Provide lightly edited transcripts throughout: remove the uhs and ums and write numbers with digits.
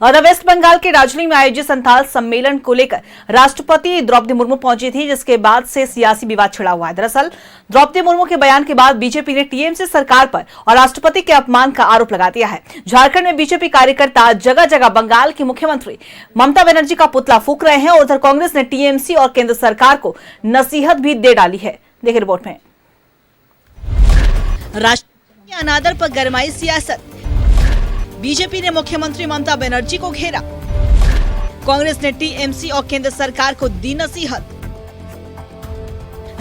और वेस्ट बंगाल के दार्जिलिंग में आयोजित संथाल सम्मेलन को लेकर राष्ट्रपति द्रौपदी मुर्मू पहुंची थी, जिसके बाद से सियासी विवाद छिड़ा हुआ है। दरअसल द्रौपदी मुर्मू के बयान के बाद बीजेपी ने टीएमसी सरकार पर और राष्ट्रपति के अपमान का आरोप लगा दिया है। झारखंड में बीजेपी कार्यकर्ता जगह जगह बंगाल की मुख्यमंत्री ममता बनर्जी का पुतला फूंक रहे हैं और उधर कांग्रेस ने टीएमसी और केंद्र सरकार को नसीहत भी दे डाली है। देखिए रिपोर्ट में। राष्ट्रपति के अनादर पर गरमाई सियासत। बीजेपी ने मुख्यमंत्री ममता बनर्जी को घेरा। कांग्रेस ने टीएमसी और केंद्र सरकार को दी नसीहत।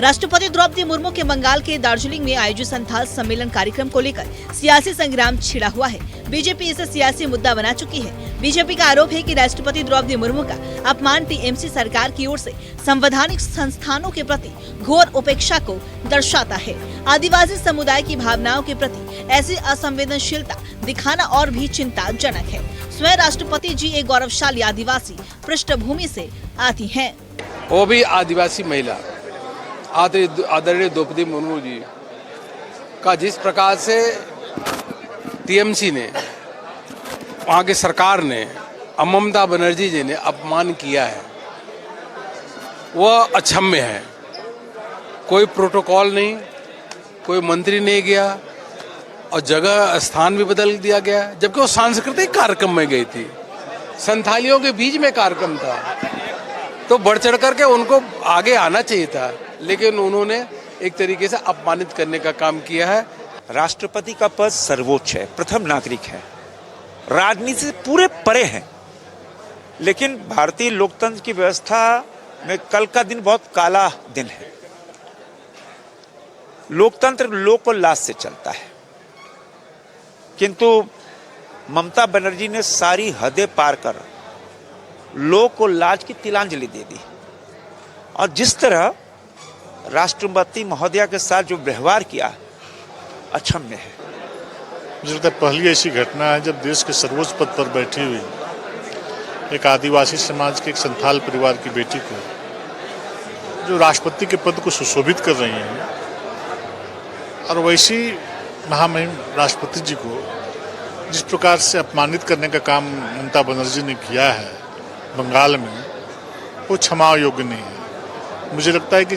राष्ट्रपति द्रौपदी मुर्मू के बंगाल के दार्जिलिंग में आयोजित संथाल सम्मेलन कार्यक्रम को लेकर सियासी संग्राम छिड़ा हुआ है। बीजेपी इसे सियासी मुद्दा बना चुकी है। बीजेपी का आरोप है कि राष्ट्रपति द्रौपदी मुर्मू का अपमान टीएमसी सरकार की ओर से संवैधानिक संस्थानों के प्रति घोर उपेक्षा को दर्शाता है। आदिवासी समुदाय की भावनाओं के प्रति ऐसी असंवेदनशीलता दिखाना और भी चिंताजनक है। स्वयं राष्ट्रपति जी एक गौरवशाली आदिवासी पृष्ठभूमि से आती हैं। वो भी आदिवासी महिला आदरणीय द्रौपदी मुर्मू जी का जिस प्रकार से टीएमसी ने, वहाँ की सरकार ने, ममता बनर्जी जी ने अपमान किया है, वह अक्षम्य है। कोई प्रोटोकॉल नहीं, कोई मंत्री नहीं गया और जगह स्थान भी बदल दिया गया, जबकि वो सांस्कृतिक कार्यक्रम में गई थी, संथालियों के बीच में कार्यक्रम था, तो बढ़ चढ़ करके उनको आगे आना चाहिए था, लेकिन उन्होंने एक तरीके से अपमानित करने का काम किया है। राष्ट्रपति का पद सर्वोच्च है, प्रथम नागरिक है, राजनीति से पूरे परे है, लेकिन भारतीय लोकतंत्र की व्यवस्था में कल का दिन बहुत काला दिन है। लोकतंत्र लोक लाज से चलता है, किंतु ममता बनर्जी ने सारी हदें पार कर लोक लाज की तिलांजलि दे दी और जिस तरह राष्ट्रपति महोदया के साथ जो व्यवहार किया अक्षम्य है। मुझे लगता है पहली ऐसी घटना है जब देश के सर्वोच्च पद पर बैठी हुई एक आदिवासी समाज के एक संथाल परिवार की बेटी को, जो राष्ट्रपति के पद को सुशोभित कर रही हैं, और वैसी महामहिम राष्ट्रपति जी को जिस प्रकार से अपमानित करने का काम ममता बनर्जी ने किया है बंगाल में, वो क्षमा योग्य नहीं है। मुझे लगता है कि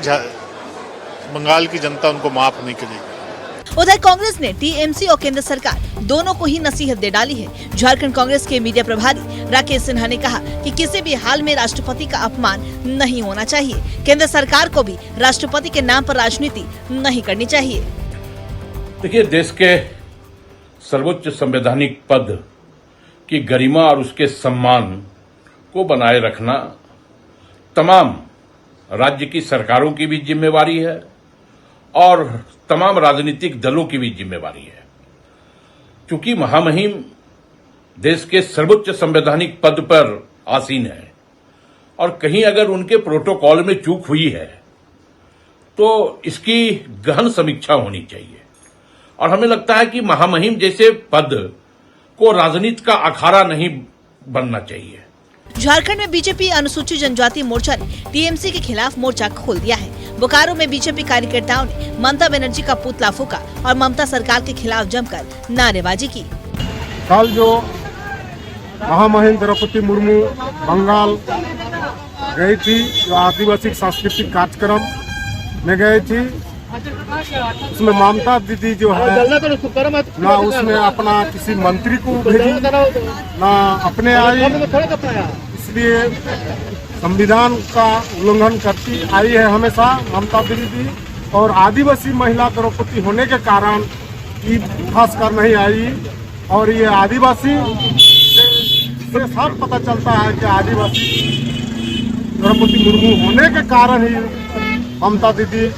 बंगाल की जनता उनको माफ नहीं करेगी। उधर कांग्रेस ने टीएमसी और केंद्र सरकार दोनों को ही नसीहत दे डाली है। झारखंड कांग्रेस के मीडिया प्रभारी राकेश सिन्हा ने कहा कि किसी भी हाल में राष्ट्रपति का अपमान नहीं होना चाहिए। केंद्र सरकार को भी राष्ट्रपति के नाम पर राजनीति नहीं करनी चाहिए। देखिए, देश के सर्वोच्च संवैधानिक पद की गरिमा और उसके सम्मान को बनाए रखना तमाम राज्य की सरकारों की भी जिम्मेवारी है और तमाम राजनीतिक दलों की भी जिम्मेवारी है। क्योंकि महामहिम देश के सर्वोच्च संवैधानिक पद पर आसीन है और कहीं अगर उनके प्रोटोकॉल में चूक हुई है तो इसकी गहन समीक्षा होनी चाहिए। और हमें लगता है कि महामहिम जैसे पद को राजनीति का अखाड़ा नहीं बनना चाहिए। झारखंड में बीजेपी अनुसूचित जनजाति मोर्चा ने टीएमसी के खिलाफ मोर्चा खोल दिया है। बोकारो में बीजेपी कार्यकर्ताओं ने ममता बनर्जी का पुतला फूंका और ममता सरकार के खिलाफ जमकर नारेबाजी की। कल जो महामहिम द्रौपदी मुर्मू बंगाल गई थी, जो आदिवासी सांस्कृतिक कार्यक्रम में गई थी, उसमें ममता दीदी जो है ना उसमें अपना किसी मंत्री को भेजी ना अपने आई, इसलिए संविधान का उल्लंघन करती आई है हमेशा ममता दीदी। और आदिवासी महिला द्रौपदी होने के कारण ये खासकर नहीं आई, और ये आदिवासी से साफ पता चलता है कि आदिवासी द्रौपदी मुर्मू होने के कारण ही ममता दीदी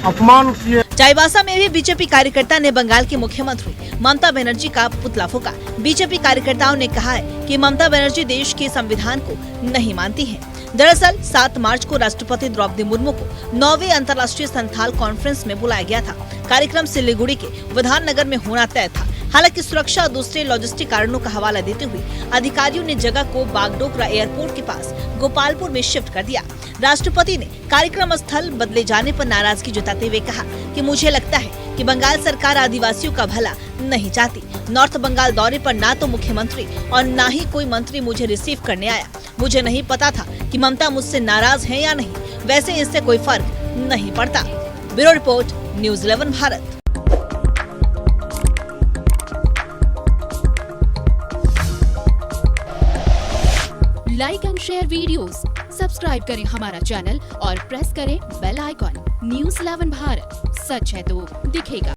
अपमान किए। चाईबासा में भी बीजेपी कार्यकर्ता ने बंगाल की मुख्यमंत्री ममता बनर्जी का पुतला फूंका। बीजेपी कार्यकर्ताओं ने कहा है कि ममता बनर्जी देश के संविधान को नहीं मानती हैं। दरअसल 7 मार्च को राष्ट्रपति द्रौपदी मुर्मू को 9वीं अंतर्राष्ट्रीय संथाल कॉन्फ्रेंस में बुलाया गया था। कार्यक्रम सिलीगुड़ी के विधाननगर में होना तय था। हालांकि सुरक्षा और दूसरे लॉजिस्टिक कारणों का हवाला देते हुए अधिकारियों ने जगह को बागडोगरा एयरपोर्ट के पास गोपालपुर में शिफ्ट कर दिया। राष्ट्रपति ने कार्यक्रम स्थल बदले जाने पर नाराजगी जताते हुए कहा कि मुझे लगता है कि बंगाल सरकार आदिवासियों का भला नहीं चाहती। नॉर्थ बंगाल दौरे पर ना तो मुख्यमंत्री और ना ही कोई मंत्री मुझे रिसीव करने आया। मुझे नहीं पता था कि ममता मुझसे नाराज है या नहीं। वैसे इससे कोई फर्क नहीं पड़ता। Bureau report, news 11 Bharat. Like and share videos, subscribe करें हमारा चैनल और प्रेस करें बेल आइकॉन। न्यूज़ 11 भारत, सच है तो दिखेगा।